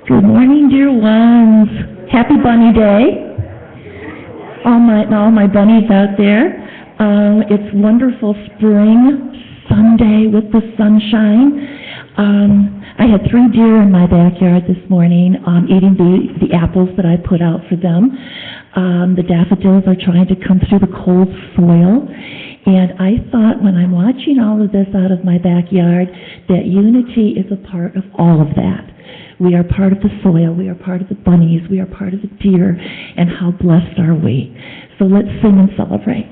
Good morning, dear ones. Happy Bunny Day. All my bunnies out there. It's wonderful spring Sunday with the sunshine. I had 3 deer in my backyard this morning eating the apples that I put out for them. The daffodils are trying to come through the cold soil. And I thought when I'm watching all of this out of my backyard that unity is a part of all of that. We are part of the soil, we are part of the bunnies, we are part of the deer, and how blessed are we. So let's sing and celebrate.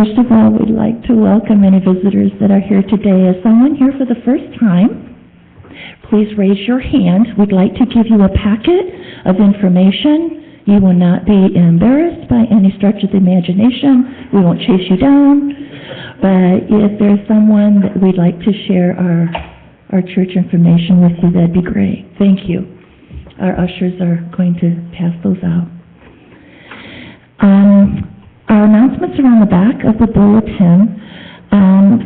First of all, we'd like to welcome any visitors that are here today. Is someone here for the first time? Please raise your hand. We'd like to give you a packet of information. You will not be embarrassed by any stretch of the imagination. We won't chase you down. But if there's someone that we'd like to share our church information with you, that'd be great. Thank you. Our ushers are going to pass those out. Our announcements are on the back of the bulletin.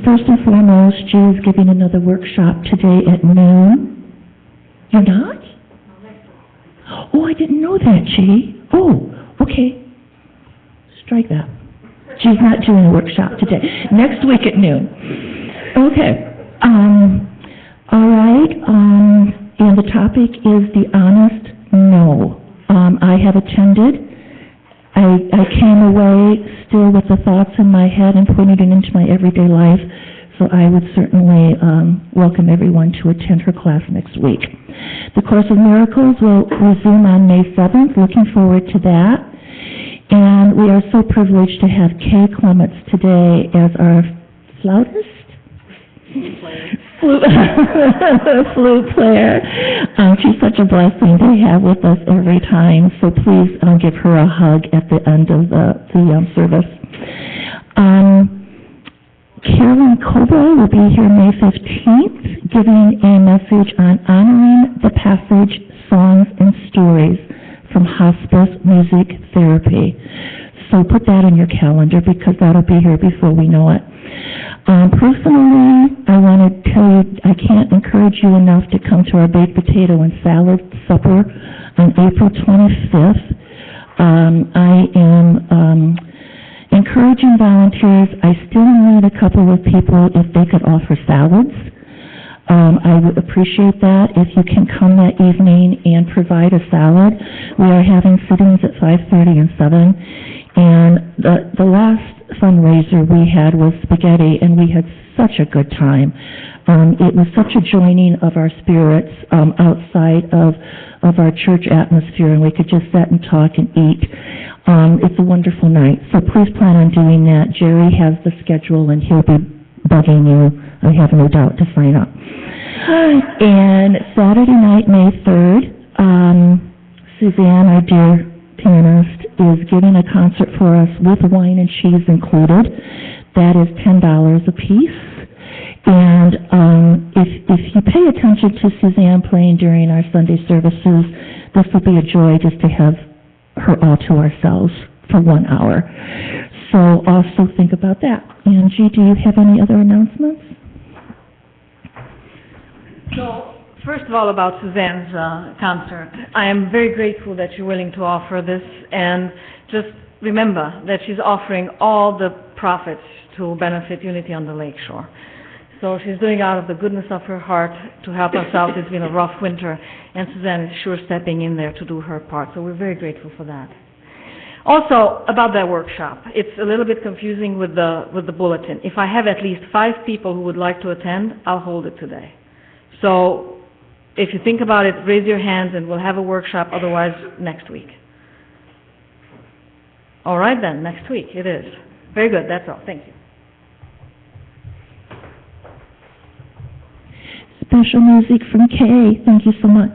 First and foremost, Jill is giving another workshop today at noon. You're not? Oh, I didn't know that, G. Oh, okay. Strike that. She's not doing a workshop today. Next week at noon. Okay. All right. And the topic is the honest no. I have attended. I came away still with the thoughts in my head and putting it into my everyday life, so I would certainly welcome everyone to attend her class next week. The Course of Miracles will resume on May 7th. Looking forward to that. And we are so privileged to have Kay Clements today as our flautist? Flute player. She's such a blessing to have with us every time, so please give her a hug at the end of the service. Carolyn Cobra will be here May 15th, giving a message on honoring the passage, songs, and stories from hospice music therapy. So put that in your calendar because that'll be here before we know it. Personally, I want to tell you, I can't encourage you enough to come to our baked potato and salad supper on April 25th. I am encouraging volunteers. I still need a couple of people if they could offer salads. I would appreciate that if you can come that evening and provide a salad. We are having sittings at 5:30 and 7. And the last fundraiser we had was spaghetti, and we had such a good time. It was such a joining of our spirits outside of our church atmosphere, and we could just sit and talk and eat. It's a wonderful night, so please plan on doing that. Jerry has the schedule, and he'll be bugging you, I have no doubt, to sign up. And Saturday night, May 3rd, Suzanne, our dear pianist, is giving a concert for us with wine and cheese included. That is $10 a piece. And if you pay attention to Suzanne playing during our Sunday services, this will be a joy just to have her all to ourselves for 1 hour. So also think about that. Angie, do you have any other announcements? So, first of all, about Suzanne's concert, I am very grateful that you're willing to offer this, and just remember that she's offering all the profits to benefit Unity on the Lakeshore. So she's doing out of the goodness of her heart to help us out. It's been a rough winter, and Suzanne is sure stepping in there to do her part, so we're very grateful for that. Also, about that workshop, it's a little bit confusing with the bulletin. If I have at least 5 people who would like to attend, I'll hold it today. So if you think about it, raise your hands and we'll have a workshop, otherwise next week. All right then, next week it is. Very good, that's all. Thank you. Special music from Kay. Thank you so much.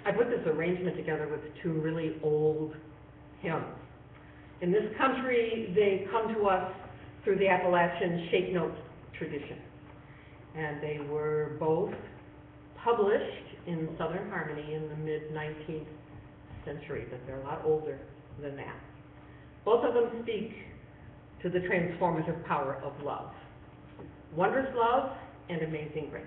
I put this arrangement together with 2 really old hymns. In this country, they come to us through the Appalachian shake note tradition. And they were both published in Southern Harmony in the mid-19th century, but they're a lot older than that. Both of them speak to the transformative power of love. Wondrous love and amazing grace.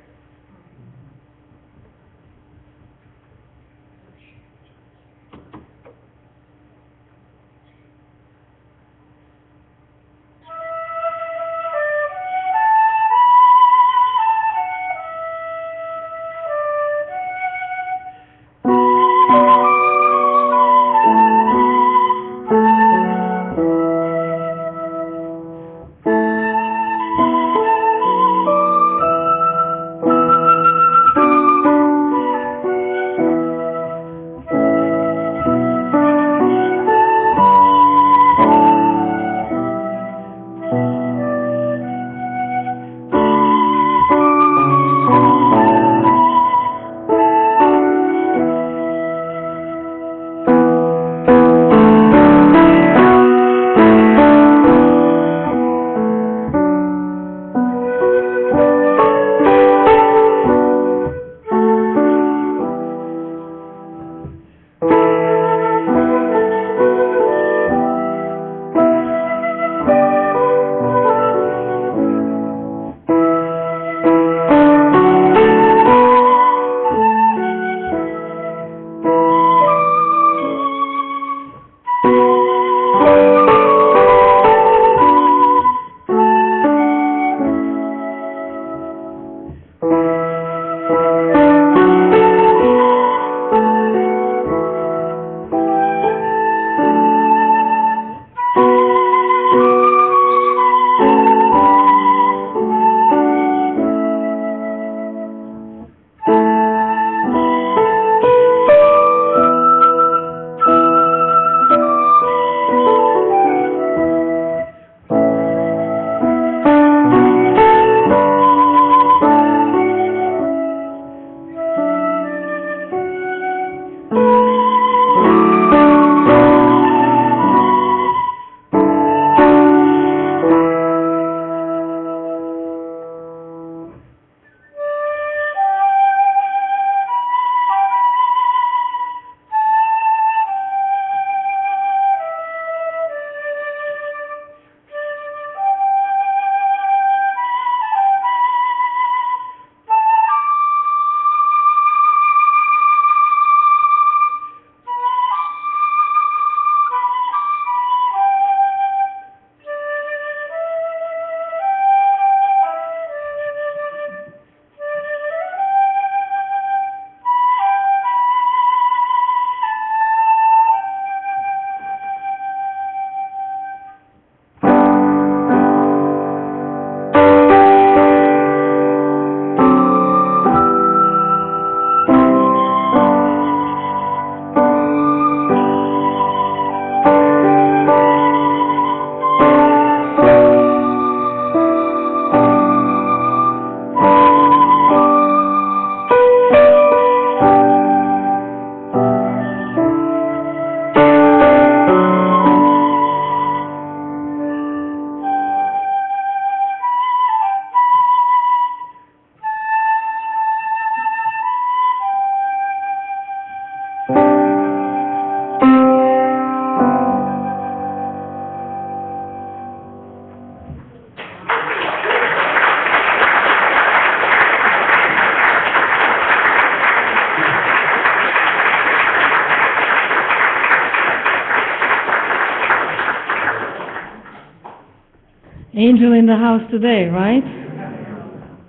Angel in the house today, right?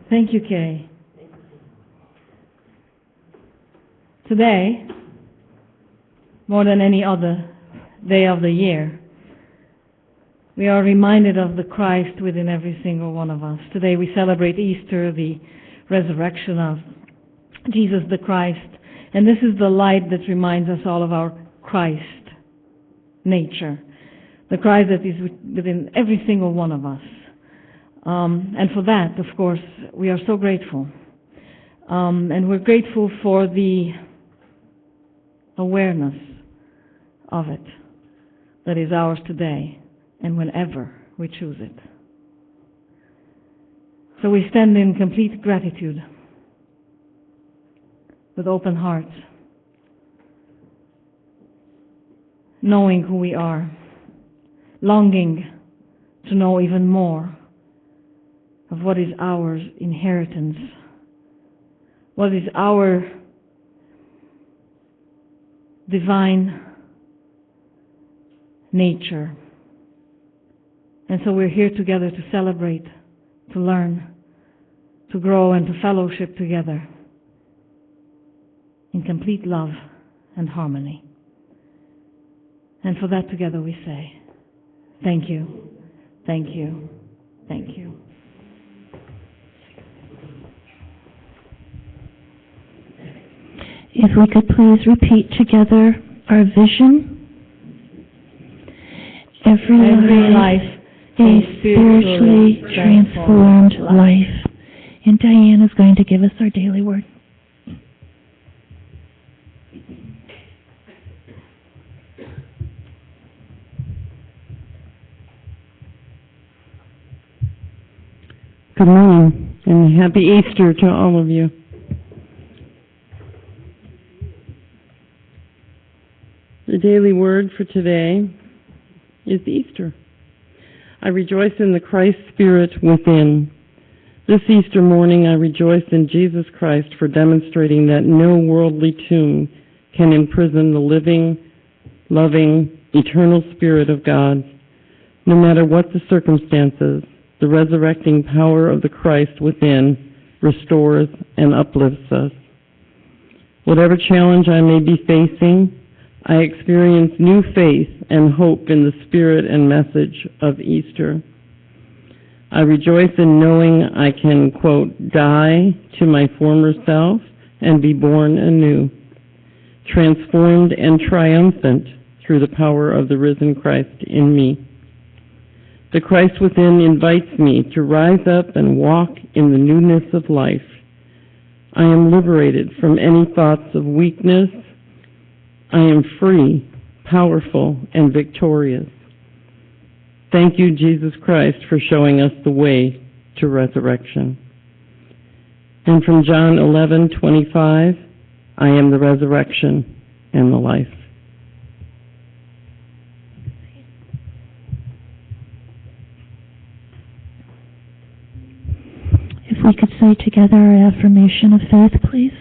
Thank you, Kay. Today, more than any other day of the year, we are reminded of the Christ within every single one of us. Today we celebrate Easter, the resurrection of Jesus the Christ, and this is the light that reminds us all of our Christ nature, the Christ that is within every single one of us. And for that, of course, we are so grateful. And we're grateful for the awareness of it that is ours today and whenever we choose it. So we stand in complete gratitude with open hearts, knowing who we are, longing to know even more of what is our inheritance, what is our divine nature. And so we're here together to celebrate, to learn, to grow, and to fellowship together in complete love and harmony. And for that together we say, thank you, thank you, thank you. If we could please repeat together our vision. Every life a spiritually transformed life. And Diane is going to give us our daily word. Good morning and happy Easter to all of you. The daily word for today is Easter. I rejoice in the Christ Spirit within. This Easter morning I rejoice in Jesus Christ for demonstrating that no worldly tomb can imprison the living, loving, eternal Spirit of God. No matter what the circumstances, the resurrecting power of the Christ within restores and uplifts us. Whatever challenge I may be facing, I experience new faith and hope in the spirit and message of Easter. I rejoice in knowing I can, quote, die to my former self and be born anew, transformed and triumphant through the power of the risen Christ in me. The Christ within invites me to rise up and walk in the newness of life. I am liberated from any thoughts of weakness. I am free, powerful, and victorious. Thank you, Jesus Christ, for showing us the way to resurrection. And from John 11:25, I am the resurrection and the life. If we could say together our affirmation of faith, please.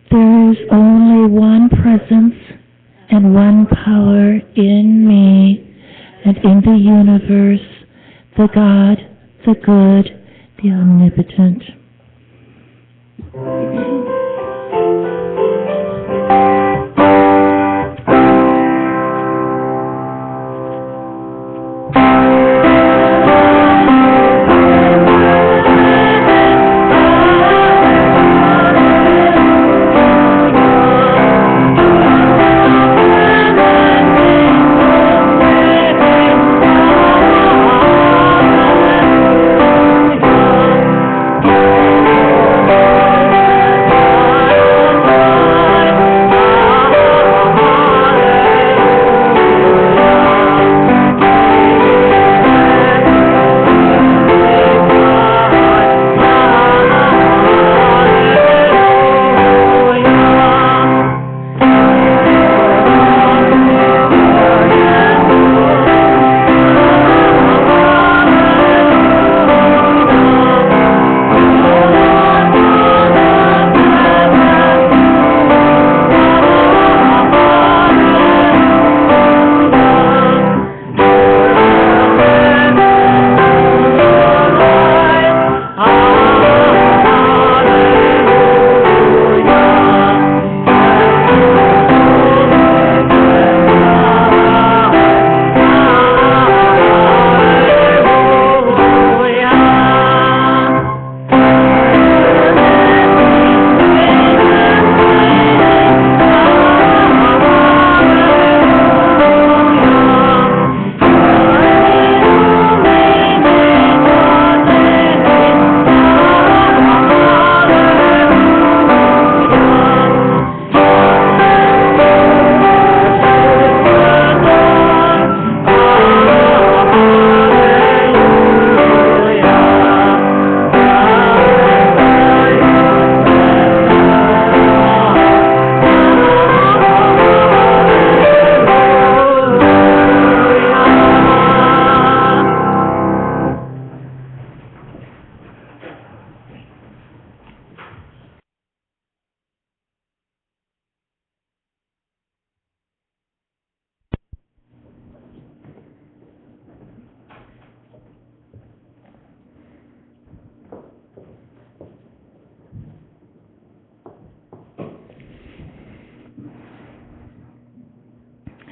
There is only one presence and one power in me and in the universe, the God, the good, the omnipotent.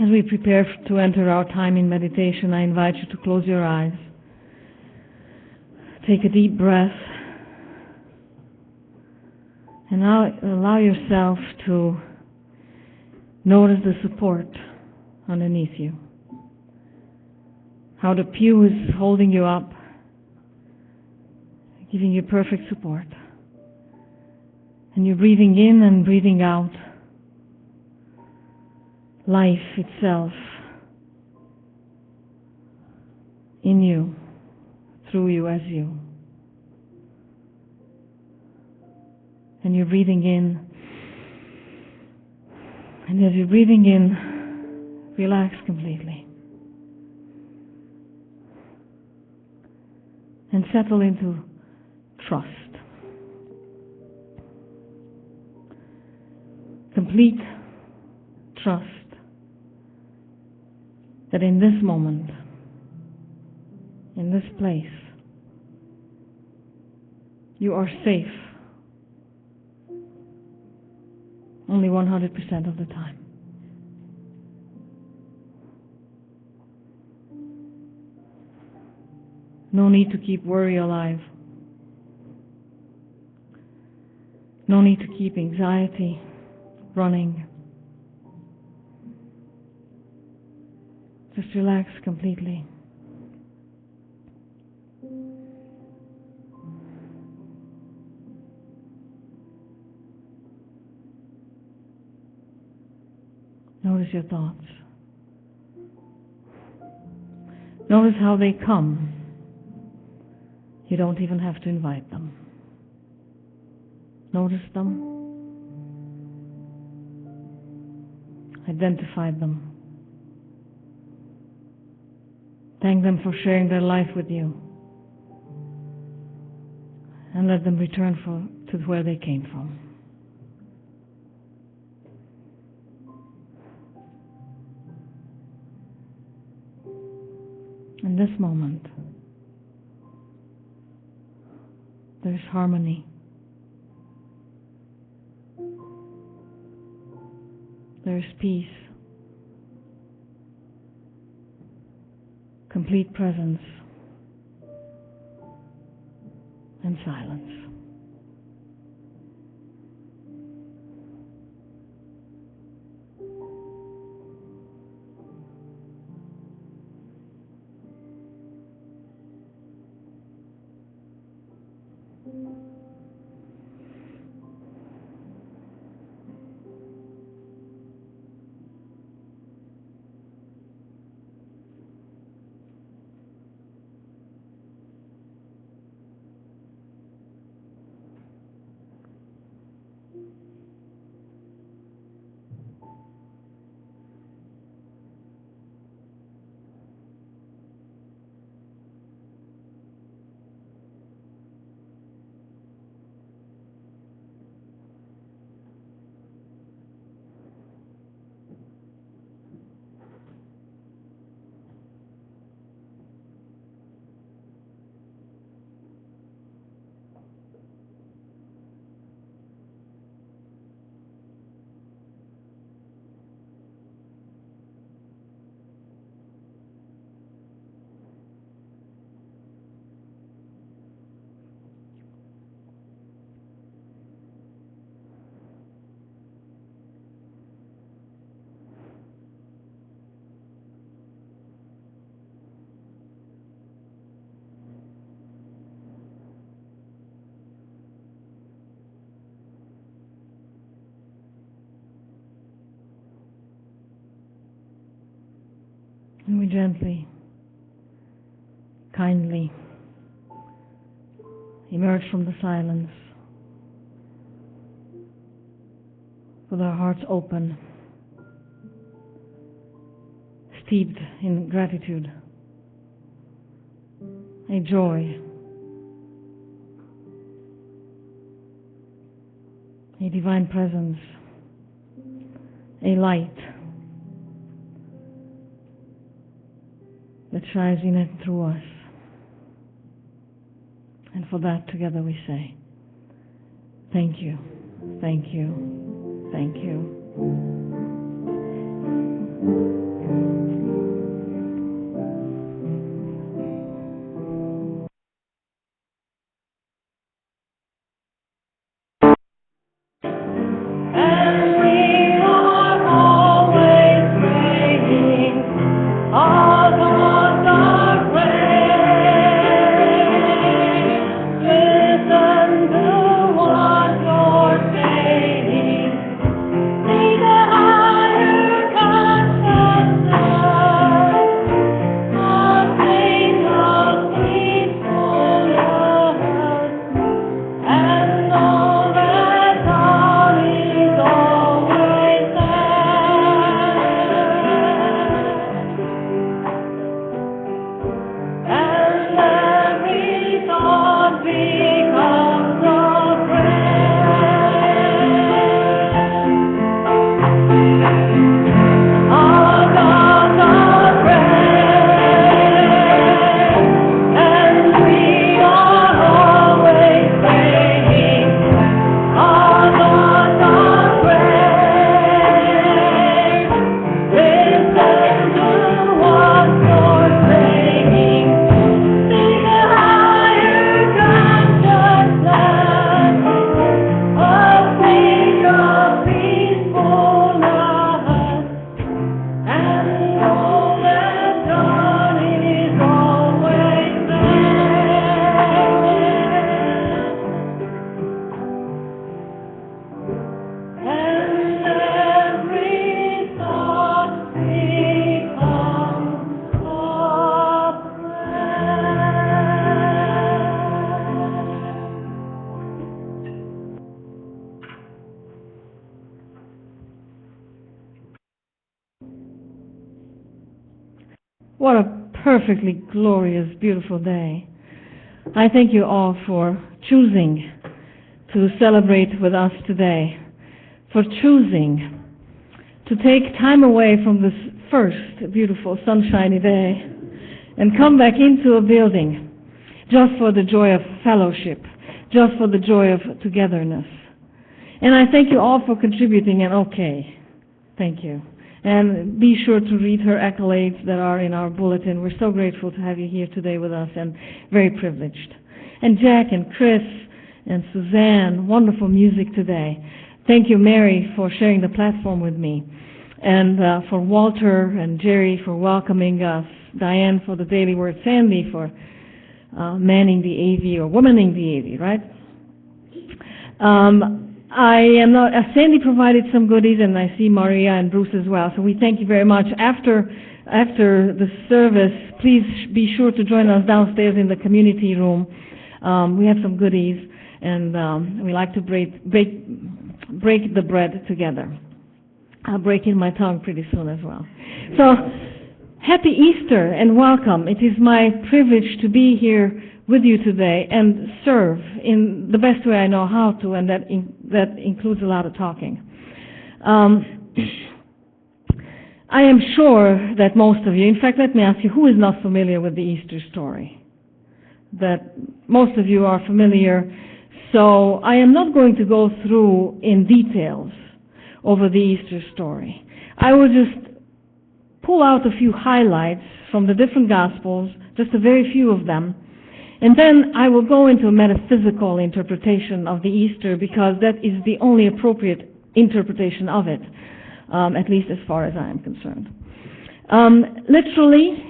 As we prepare to enter our time in meditation, I invite you to close your eyes. Take a deep breath and now allow yourself to notice the support underneath you. How the pew is holding you up, giving you perfect support. And you're breathing in and breathing out life itself in you, through you, as you. And you're breathing in. And as you're breathing in, relax completely. And settle into trust. Complete trust that in this moment, in this place, you are safe only 100% of the time. No need to keep worry alive. No need to keep anxiety running. Just relax completely. Notice your thoughts. Notice how they come. You don't even have to invite them. Notice them. Identify them. Thank them for sharing their life with you. And let them return to where they came from. In this moment, there's harmony. There's peace. Complete presence. And silence. And we gently, kindly emerge from the silence with our hearts open, steeped in gratitude, a joy, a divine presence, a light that shines in and through us. And for that, together we say, thank you, thank you, thank you. All gods are great. Listen to what you're saying. See the higher consciousness of single peacefulness, and know that God is always there. And every thought becomes a prayer. Our gods are great, and we are always praying. Our gods are great. Listen to what you're saying. See the higher consciousness of single peacefulness, and know that God is always there. And every thought becomes a What a perfectly glorious, beautiful day. I thank you all for choosing to celebrate with us today, for choosing to take time away from this first beautiful sunshiny day and come back into a building just for the joy of fellowship, just for the joy of togetherness. And I thank you all for contributing, and okay, thank you. And be sure to read her accolades that are in our bulletin. We're so grateful to have you here today with us and very privileged. And Jack and Chris and Suzanne, wonderful music today. Thank you, Mary, for sharing the platform with me. And for Walter and Jerry for welcoming us. Diane for the Daily Word. Sandy for manning the AV, or womaning the AV, right? I am not, Sandy provided some goodies, and I see Maria and Bruce as well, so we thank you very much. After the service, please be sure to join us downstairs in the community room. We have some goodies, and we like to break the bread together. I'll break in my tongue pretty soon as well. So, happy Easter and welcome. It is my privilege to be here with you today and serve in the best way I know how to, and that includes a lot of talking. I am sure that most of you, in fact, let me ask you, who is not familiar with the Easter story? That most of you are familiar, so I am not going to go through in details over the Easter story. I will just pull out a few highlights from the different Gospels, just a very few of them, and then I will go into a metaphysical interpretation of the Easter, because that is the only appropriate interpretation of it, at least as far as I am concerned. Literally,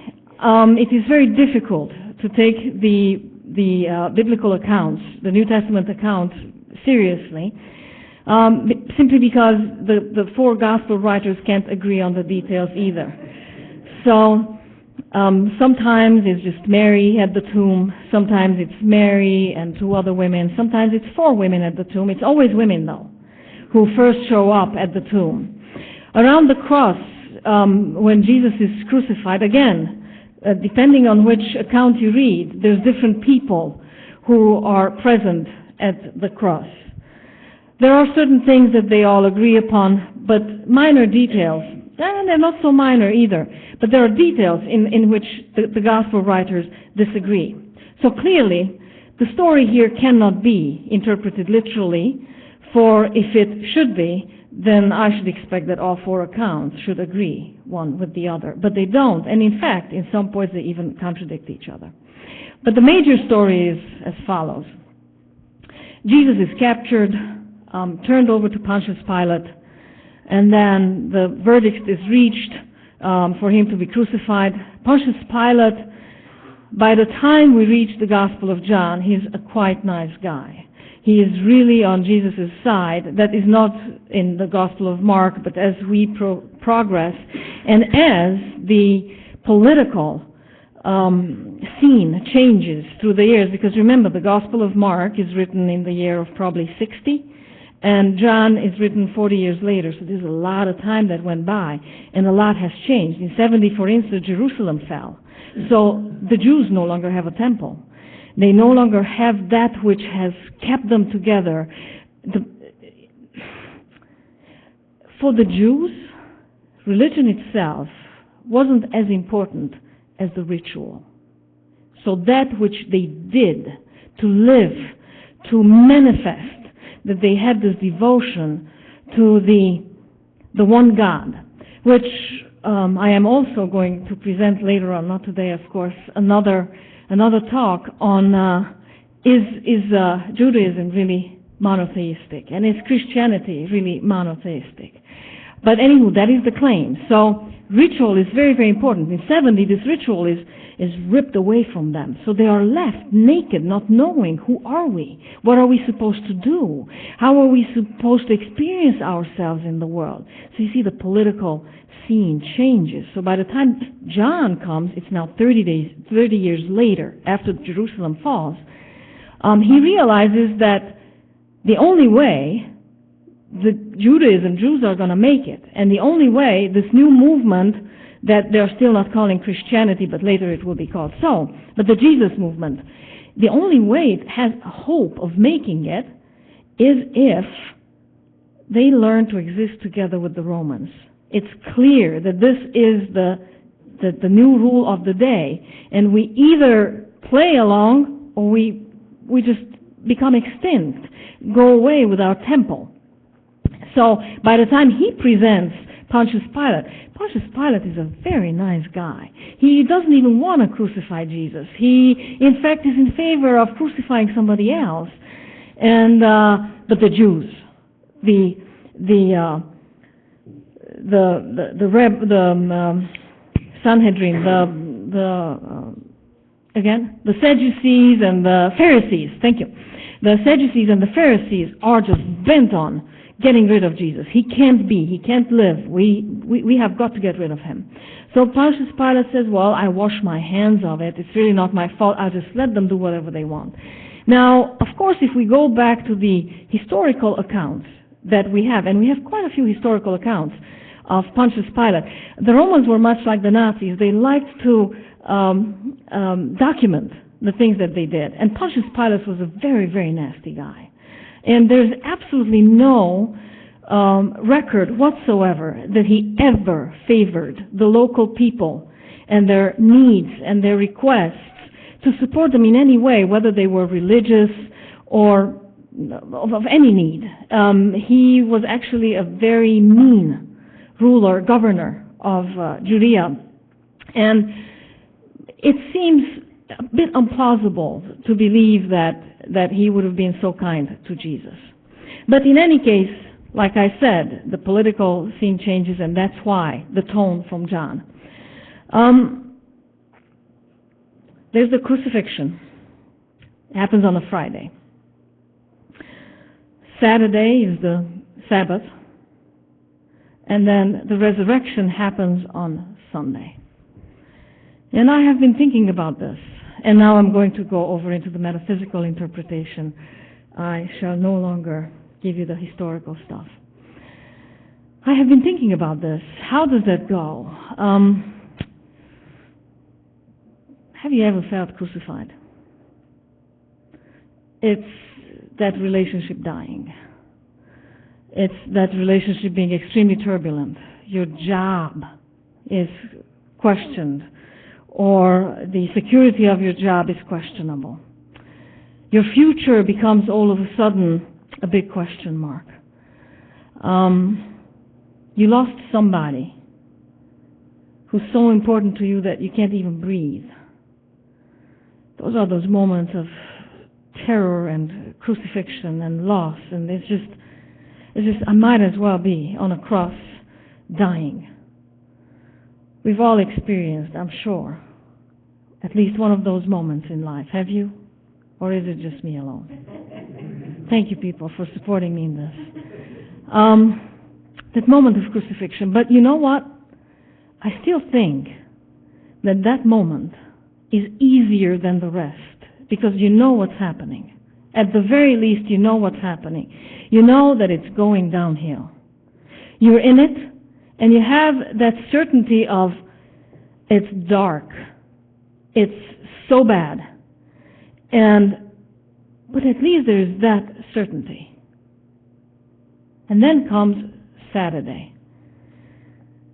it is very difficult to take the biblical accounts, the New Testament accounts, seriously, simply because the four Gospel writers can't agree on the details either. So, sometimes it's just Mary at the tomb, sometimes it's Mary and two other women, sometimes it's four women at the tomb. It's always women, though, who first show up at the tomb. Around the cross, when Jesus is crucified, again, depending on which account you read, there's different people who are present at the cross. There are certain things that they all agree upon, but minor details, and they're not so minor either, but there are details in which the Gospel writers disagree. So clearly, the story here cannot be interpreted literally, for if it should be, then I should expect that all four accounts should agree one with the other. But they don't, and in fact, in some points they even contradict each other. But the major story is as follows. Jesus is captured, turned over to Pontius Pilate, and then the verdict is reached for him to be crucified. Pontius Pilate, by the time we reach the Gospel of John, he's a quite nice guy. He is really on Jesus' side. That is not in the Gospel of Mark, but as we progress, and as the political scene changes through the years, because remember, the Gospel of Mark is written in the year of probably 60, and John is written 40 years later, so there's a lot of time that went by, and a lot has changed. In 70, for instance, Jerusalem fell. So the Jews no longer have a temple. They no longer have that which has kept them together. For the Jews, religion itself wasn't as important as the ritual. So that which they did to live, to manifest that they had this devotion to the one God, which I am also going to present later on, not today, of course, another talk on is Judaism really monotheistic, and is Christianity really monotheistic? But anywho, that is the claim. So ritual is very, very important. In 70, this ritual is ripped away from them. So they are left naked, not knowing who are we? What are we supposed to do? How are we supposed to experience ourselves in the world? So you see the political scene changes. So by the time John comes, it's now 30 years later, after Jerusalem falls, he realizes that the only way the Jews are going to make it, and the only way this new movement that they're still not calling Christianity, but later it will be called so, but the Jesus movement, the only way it has a hope of making it is if they learn to exist together with the Romans. It's clear that this is the new rule of the day, and we either play along or we just become extinct, go away with our temple. So by the time he presents Pontius Pilate is a very nice guy. He doesn't even want to crucify Jesus. He, in fact, is in favor of crucifying somebody else. And but the Jews, the Sanhedrin, the Sadducees and the Pharisees. Thank you. The Sadducees and the Pharisees are just bent on getting rid of Jesus. He can't live. We have got to get rid of him. So Pontius Pilate says, well, I wash my hands of it. It's really not my fault. I'll just let them do whatever they want. Now, of course, if we go back to the historical accounts that we have, and we have quite a few historical accounts of Pontius Pilate, the Romans were much like the Nazis. They liked to document the things that they did. And Pontius Pilate was a very, very nasty guy. And there's absolutely no record whatsoever that he ever favored the local people and their needs and their requests to support them in any way, whether they were religious or of any need. He was actually a very mean ruler, governor of Judea. And it seems a bit implausible to believe that he would have been so kind to Jesus. But in any case, like I said, the political scene changes, and that's why the tone from John. There's the crucifixion. It happens on a Friday. Saturday is the Sabbath, and then the resurrection happens on Sunday. And I have been thinking about this, and now I'm going to go over into the metaphysical interpretation. I shall no longer give you the historical stuff. I have been thinking about this. How does that go? Have you ever felt crucified? It's that relationship dying. It's that relationship being extremely turbulent. Your job is questioned, or the security of your job is questionable. Your future becomes all of a sudden a big question mark. You lost somebody who's so important to you that you can't even breathe. Those are those moments of terror and crucifixion and loss, and it's just I might as well be on a cross dying. We've all experienced, I'm sure, at least one of those moments in life. Have you? Or is it just me alone? Thank you, people, for supporting me in this. That moment of crucifixion. But you know what? I still think that that moment is easier than the rest because you know what's happening. At the very least, you know what's happening. You know that it's going downhill. You're in it, and you have that certainty of it's dark. It's so bad. But at least there's that certainty. And then comes Saturday.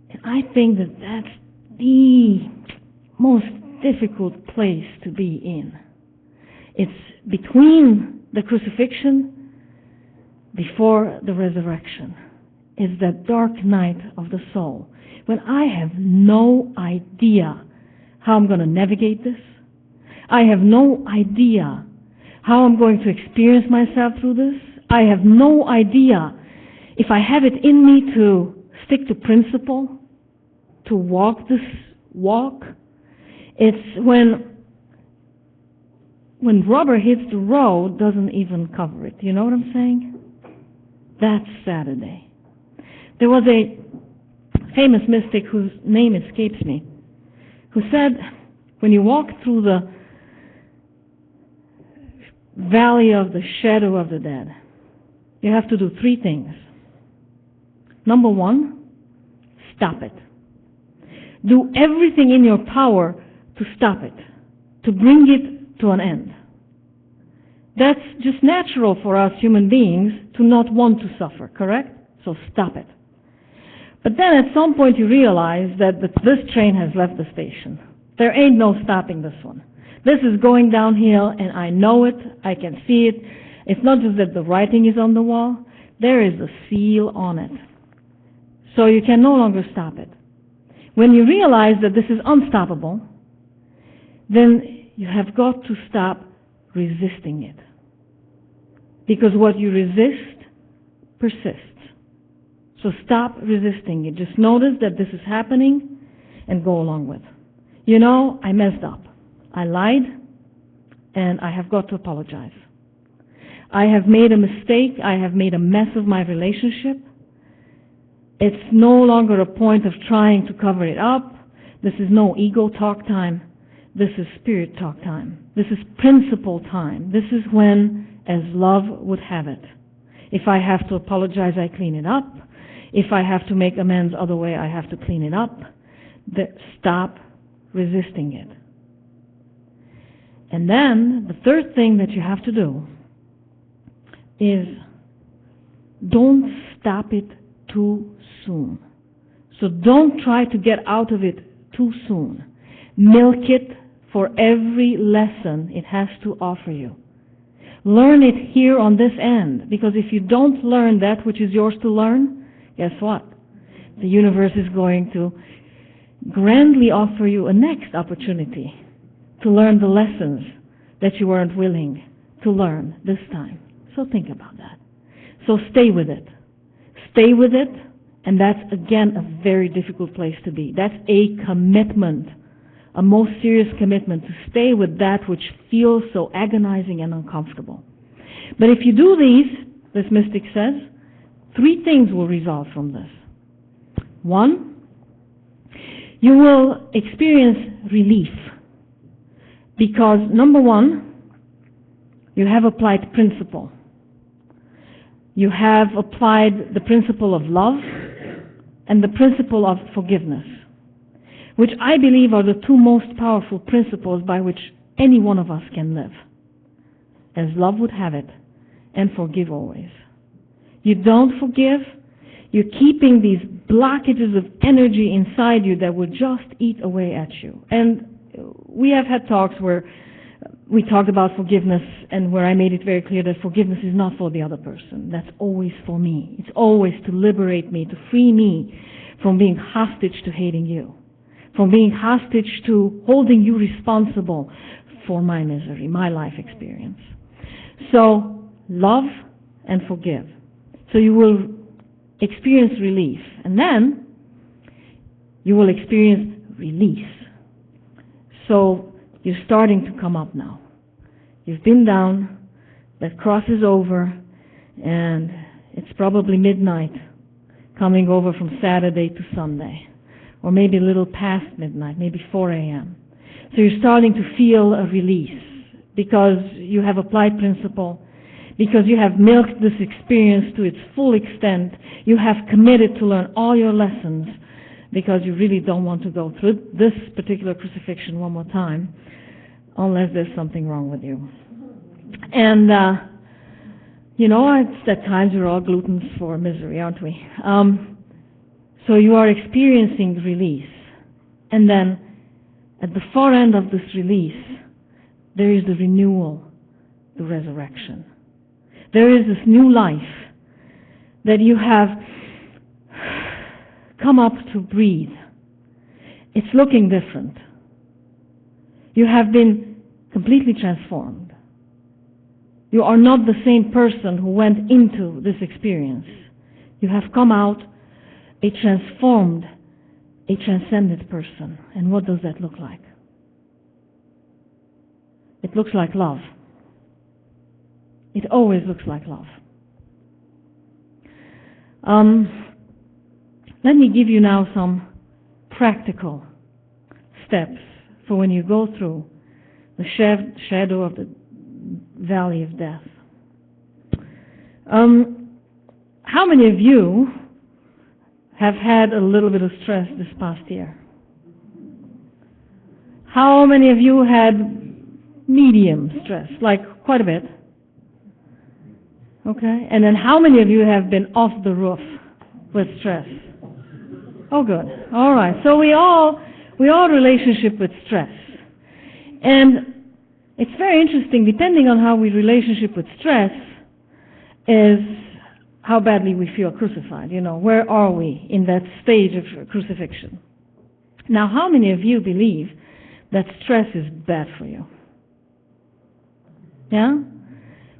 And I think that that's the most difficult place to be in. It's between the crucifixion, before the resurrection. It's that dark night of the soul, when I have no idea how I'm going to navigate this. I have no idea how I'm going to experience myself through this. I have no idea if I have it in me to stick to principle, to walk this walk. It's when rubber hits the road, doesn't even cover it. You know what I'm saying? That's Saturday. There was a famous mystic whose name escapes me, who said, when you walk through the valley of the shadow of the dead, you have to do three things. Number one, stop it. Do everything in your power to stop it, to bring it to an end. That's just natural for us human beings to not want to suffer, correct? So stop it. But then at some point you realize that this train has left the station. There ain't no stopping this one. This is going downhill, and I know it, I can see it. It's not just that the writing is on the wall, there is a seal on it. So you can no longer stop it. When you realize that this is unstoppable, then you have got to stop resisting it. Because what you resist persists. So stop resisting it. Just notice that this is happening and go along with it. You know, I messed up. I lied, and I have got to apologize. I have made a mistake. I have made a mess of my relationship. It's no longer a point of trying to cover it up. This is no ego talk time. This is spirit talk time. This is principle time. This is when, as love would have it, if I have to apologize, I clean it up. If I have to make amends other way, I have to clean it up. Stop resisting it. And then the third thing that you have to do is don't stop it too soon. So don't try to get out of it too soon. Milk it for every lesson it has to offer you. Learn it here on this end, because if you don't learn that which is yours to learn, guess what? The universe is going to grandly offer you a next opportunity to learn the lessons that you weren't willing to learn this time. So think about that. So stay with it. Stay with it, and that's, again, a very difficult place to be. That's a commitment, a most serious commitment to stay with that which feels so agonizing and uncomfortable. But if you do these, this mystic says, three things will result from this. One, you will experience relief because, number one, you have applied principle. You have applied the principle of love and the principle of forgiveness, which I believe are the two most powerful principles by which any one of us can live, as love would have it, and forgive always. You don't forgive, you're keeping these blockages of energy inside you that would just eat away at you. And we have had talks where we talked about forgiveness and where I made it very clear that forgiveness is not for the other person. That's always for me. It's always to liberate me, to free me from being hostage to hating you, from being hostage to holding you responsible for my misery, my life experience. So, love and forgive. So you will experience relief. And then you will experience release. So you're starting to come up now. You've been down, that cross is over, and it's probably midnight, coming over from Saturday to Sunday, or maybe a little past midnight, maybe 4 a.m. So you're starting to feel a release because you have applied principle, because you have milked this experience to its full extent. You have committed to learn all your lessons because you really don't want to go through this particular crucifixion one more time unless there's something wrong with you. And, it's at times we're all gluttons for misery, aren't we? So you are experiencing release. And then at the far end of this release, there is the renewal, the resurrection. There is this new life that you have come up to breathe. It's looking different. You have been completely transformed. You are not the same person who went into this experience. You have come out a transformed, a transcended person. And what does that look like? It looks like love. It always looks like love. Let me give you now some practical steps for when you go through the shadow of the valley of death. How many of you have had a little bit of stress this past year? How many of you had medium stress, like quite a bit? Okay, and then how many of you have been off the roof with stress? Oh, good. All right. So we all relationship with stress, and it's very interesting. Depending on how we relationship with stress, is how badly we feel crucified. Where are we in that stage of crucifixion? Now, how many of you believe that stress is bad for you? Yeah?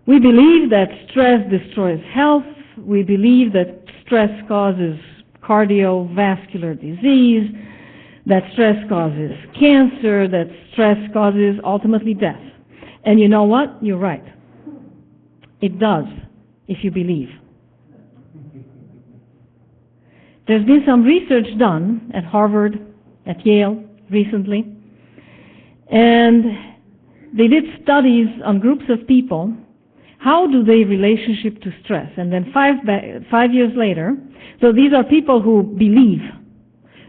We believe that stress destroys health. We believe that stress causes cardiovascular disease, that stress causes cancer, that stress causes ultimately death. And you know what? You're right. It does, if you believe. There's been some research done at Harvard, at Yale recently, and they did studies on groups of people. How do they relationship to stress? And then 5 years later, so these are people who believe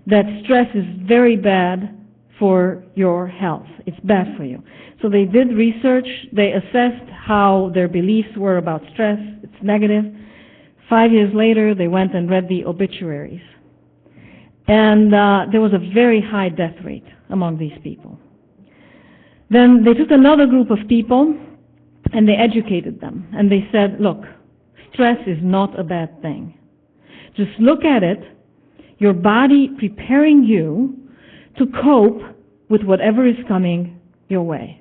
that stress is very bad for your health. It's bad for you. So they did research. They assessed how their beliefs were about stress. It's negative. 5 years later, they went and read the obituaries. And there was a very high death rate among these people. Then they took another group of people and they educated them. And they said, look, stress is not a bad thing. Just look at it, your body preparing you to cope with whatever is coming your way.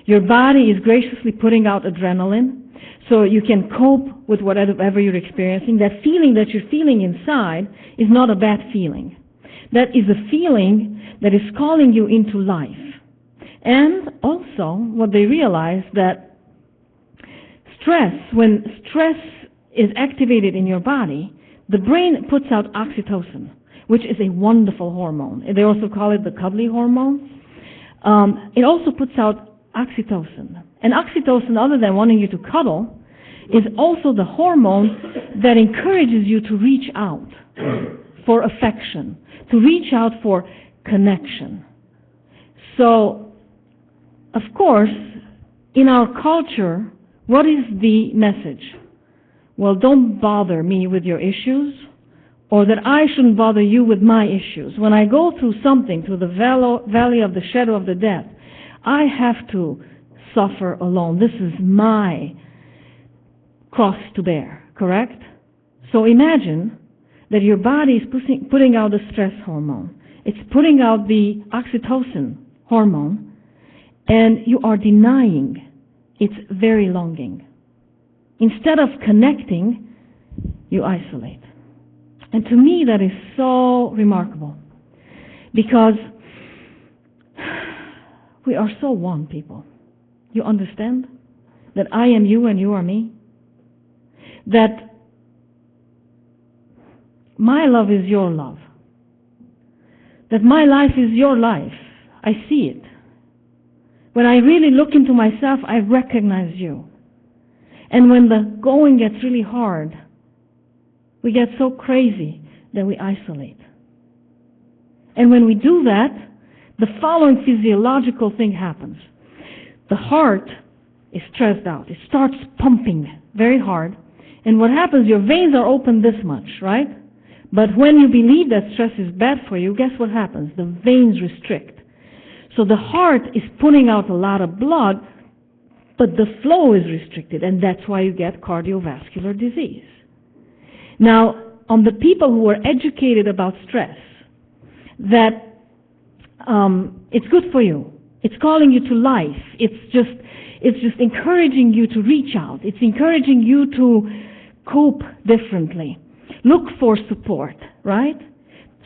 Your body is graciously putting out adrenaline so you can cope with whatever you're experiencing. That feeling that you're feeling inside is not a bad feeling. That is a feeling that is calling you into life. And also, what they realized that when stress is activated in your body, the brain puts out oxytocin, which is a wonderful hormone. They also call it the cuddly hormone. It also puts out oxytocin. And oxytocin, other than wanting you to cuddle, is also the hormone that encourages you to reach out for affection, to reach out for connection. So, of course, in our culture, what is the message? Well, don't bother me with your issues, or that I shouldn't bother you with my issues. When I go through something, through the valley of the shadow of the death, I have to suffer alone. This is my cross to bear, correct? So imagine that your body is putting out the stress hormone. It's putting out the oxytocin hormone, and you are denying its very longing. Instead of connecting, you isolate. And to me, that is so remarkable. Because We are so one, people. You understand? That I am you and you are me? That my love is your love. That my life is your life. I see it. When I really look into myself, I recognize you. And when the going gets really hard, we get so crazy that we isolate. And when we do that, the following physiological thing happens. The heart is stressed out. It starts pumping very hard. And what happens, your veins are open this much, right? But when you believe that stress is bad for you, guess what happens? The veins restrict. So the heart is putting out a lot of blood, but the flow is restricted, and that's why you get cardiovascular disease. Now, on the people who are educated about stress, that it's good for you. It's calling you to life. It's just encouraging you to reach out. It's encouraging you to cope differently. Look for support, right?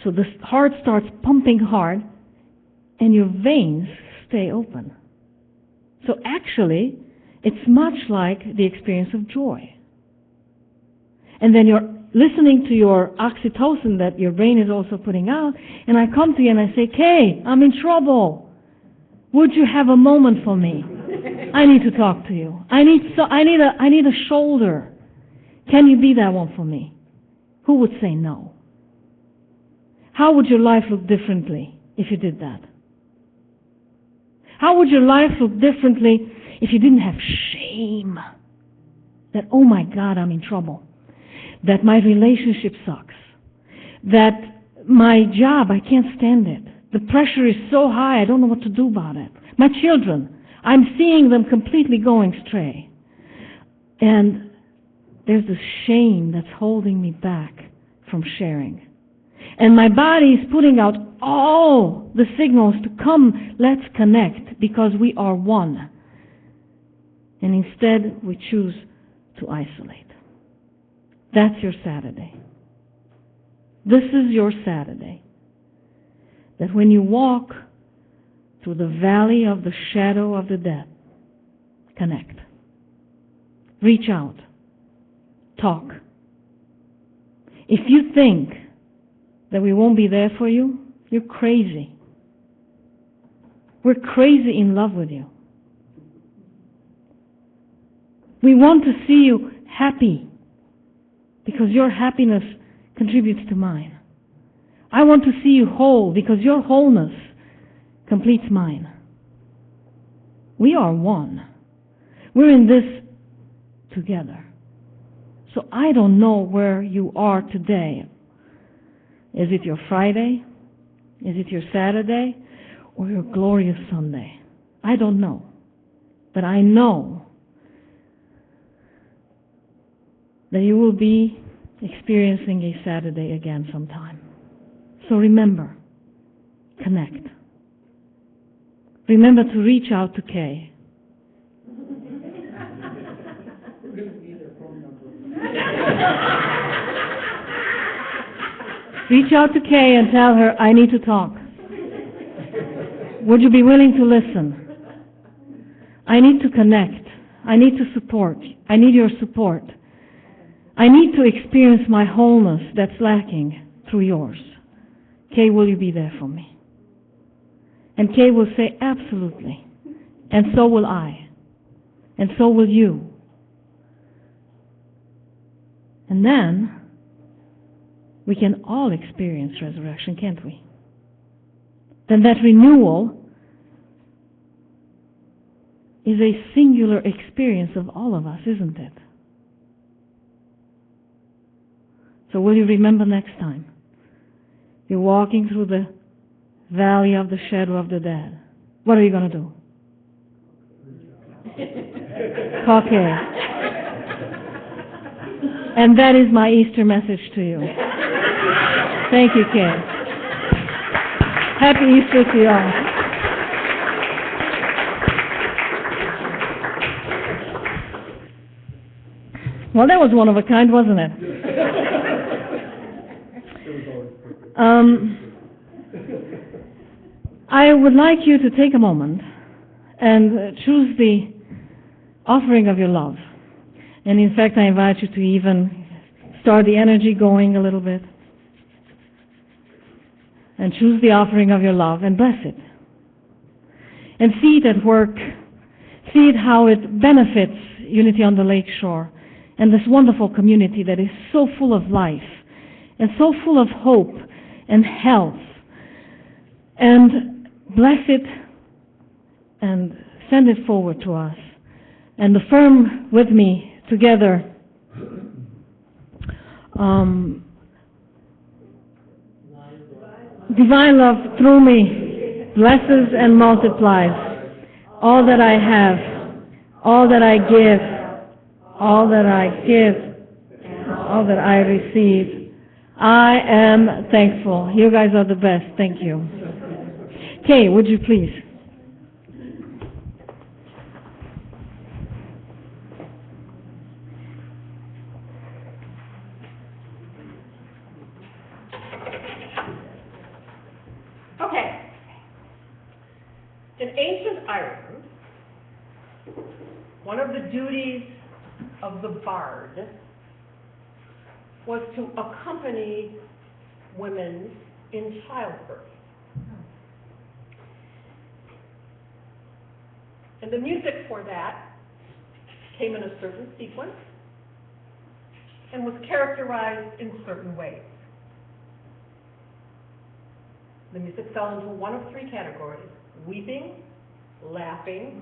So the heart starts pumping hard, and your veins stay open. So actually, it's much like the experience of joy. And then you're listening to your oxytocin that your brain is also putting out, and I come to you and I say, Kay, I'm in trouble. Would you have a moment for me? I need to talk to you. I need a shoulder. Can you be that one for me? Who would say no? How would your life look differently if you did that? How would your life look differently if you didn't have shame? That, oh my God, I'm in trouble. That my relationship sucks. That my job, I can't stand it. The pressure is so high, I don't know what to do about it. My children, I'm seeing them completely going astray. And there's this shame that's holding me back from sharing. And my body is putting out all the signals to come, let's connect, because we are one. And instead, we choose to isolate. That's your Saturday. This is your Saturday. That when you walk through the valley of the shadow of the dead, connect. Reach out. Talk. If you think that we won't be there for you, you're crazy. We're crazy in love with you. We want to see you happy because your happiness contributes to mine. I want to see you whole because your wholeness completes mine. We are one. We're in this together. So I don't know where you are today. Is it your Friday? Is it your Saturday? Or your glorious Sunday? I don't know. But I know that you will be experiencing a Saturday again sometime. So remember, connect. Remember to reach out to Kay. Reach out to Kay and tell her, I need to talk. Would you be willing to listen? I need to connect. I need to support. I need your support. I need to experience my wholeness that's lacking through yours. Kay, will you be there for me? And Kay will say, absolutely. And so will I. And so will you. And then we can all experience resurrection, can't we? Then that renewal is a singular experience of all of us, isn't it? So will you remember next time? You're walking through the valley of the shadow of the dead. What are you going to do? Okay. And that is my Easter message to you. Thank you, Kay. Happy Easter to you all. Well, that was one of a kind, wasn't it? I would like you to take a moment and choose the offering of your love. And in fact, I invite you to even start the energy going a little bit. And choose the offering of your love and bless it. And see it at work. See it how it benefits Unity on the Lake Shore and this wonderful community that is so full of life and so full of hope and health. And bless it and send it forward to us. And affirm with me together divine love through me blesses and multiplies all that I have, all that I give, all that I give, all that I receive. I am thankful. You guys are the best. Thank you. Kay, would you please? Okay. In ancient Ireland, one of the duties of the bard was to accompany women in childbirth. And the music for that came in a certain sequence and was characterized in certain ways. The music fell into one of three categories: weeping, laughing,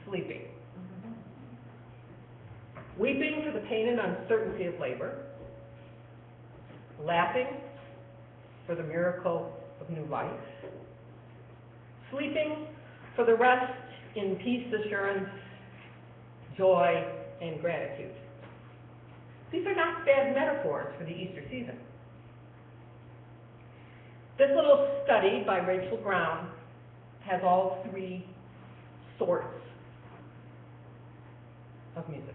sleeping. Weeping for the pain and uncertainty of labor, laughing for the miracle of new life, sleeping for the rest in peace, assurance, joy, and gratitude. These are not bad metaphors for the Easter season. This little study by Rachel Brown has all three sorts of music.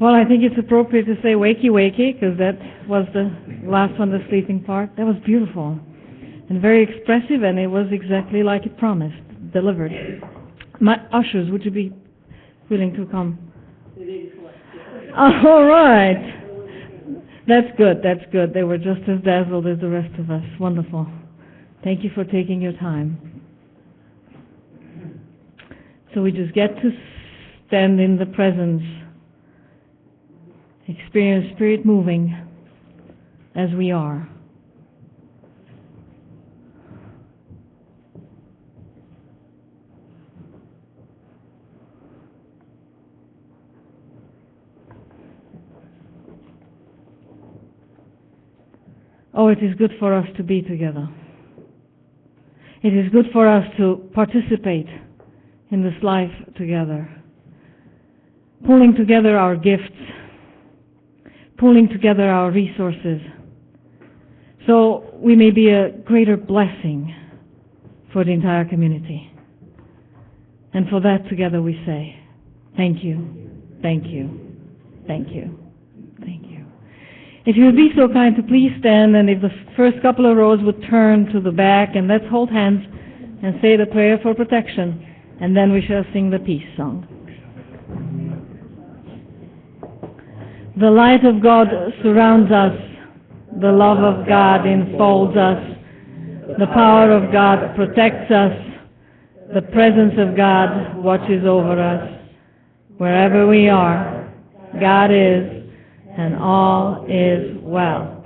Well, I think it's appropriate to say wakey wakey, because that was the last one, the sleeping part. That was beautiful and very expressive, and it was exactly like it promised, delivered. My ushers, would you be willing to come? All right. That's good, that's good. They were just as dazzled as the rest of us. Wonderful. Thank you for taking your time. So we just get to stand in the presence, experience Spirit moving as we are. Oh, it is good for us to be together. It is good for us to participate in this life together, pulling together our gifts, pulling together our resources, so we may be a greater blessing for the entire community. And for that, together we say, thank you, thank you, thank you, thank you. If you would be so kind to please stand, and if the first couple of rows would turn to the back, and let's hold hands and say the prayer for protection, and then we shall sing the peace song. The light of God surrounds us, the love of God enfolds us, the power of God protects us, the presence of God watches over us. Wherever we are, God is, and all is well.